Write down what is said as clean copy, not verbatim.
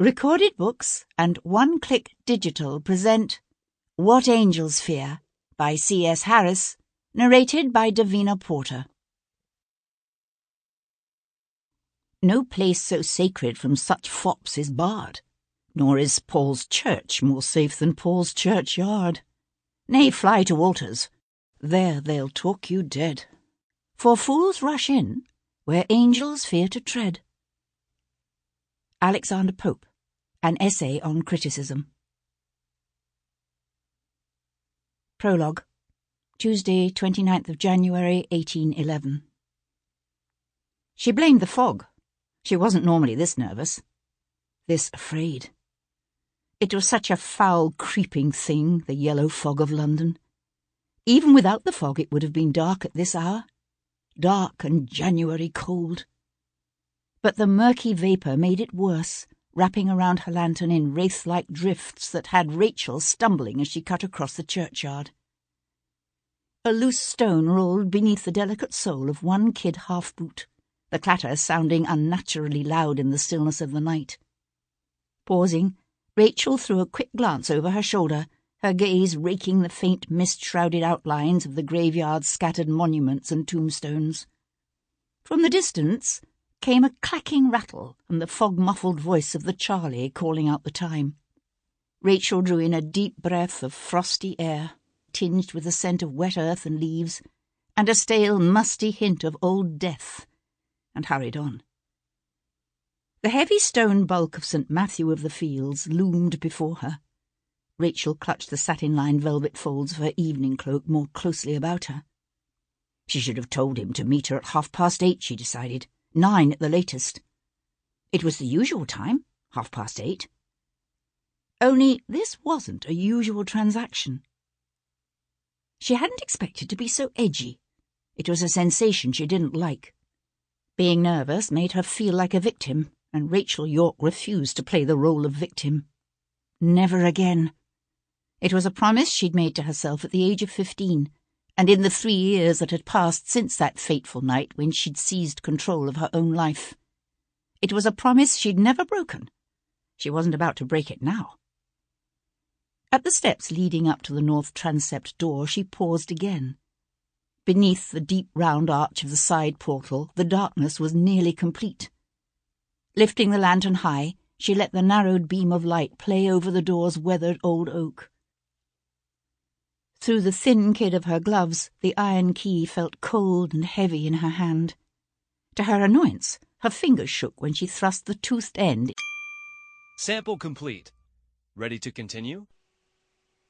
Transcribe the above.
Recorded Books and One Click Digital present What Angels Fear by C.S. Harris, narrated by Davina Porter. No place so sacred from such fops is barred, nor is Paul's church more safe than Paul's churchyard. Nay, fly to altars, there they'll talk you dead, for fools rush in where angels fear to tread. Alexander Pope, An Essay on Criticism. Prologue, Tuesday, 29th of January, 1811. She blamed the fog. She wasn't normally this nervous, this afraid. It was such a foul, creeping thing, the yellow fog of London. Even without the fog it would have been dark at this hour, dark and January cold. But the murky vapour made it worse, wrapping around her lantern in wraith-like drifts that had Rachel stumbling as she cut across the churchyard. A loose stone rolled beneath the delicate sole of one kid half-boot, the clatter sounding unnaturally loud in the stillness of the night. Pausing, Rachel threw a quick glance over her shoulder, her gaze raking the faint mist-shrouded outlines of the graveyard's scattered monuments and tombstones. From the distance came a clacking rattle and the fog-muffled voice of the Charlie calling out the time. Rachel drew in a deep breath of frosty air, tinged with the scent of wet earth and leaves, and a stale, musty hint of old death, and hurried on. The heavy stone bulk of St. Matthew of the Fields loomed before her. Rachel clutched the satin-lined velvet folds of her evening cloak more closely about her. She should have told him to meet her at 8:30, she decided. 9 at the latest. It was the usual time, 8:30. Only this wasn't a usual transaction. She hadn't expected to be so edgy. It was a sensation she didn't like. Being nervous made her feel like a victim, and Rachel York refused to play the role of victim. Never again. It was a promise she'd made to herself at the age of 15, and in the 3 years that had passed since that fateful night when she'd seized control of her own life. It was a promise she'd never broken. She wasn't about to break it now. At the steps leading up to the north transept door, she paused again. Beneath the deep round arch of the side portal, the darkness was nearly complete. Lifting the lantern high, she let the narrowed beam of light play over the door's weathered old oak. Through the thin kid of her gloves, the iron key felt cold and heavy in her hand. To her annoyance, her fingers shook when she thrust the toothed end. Sample complete. Ready to continue?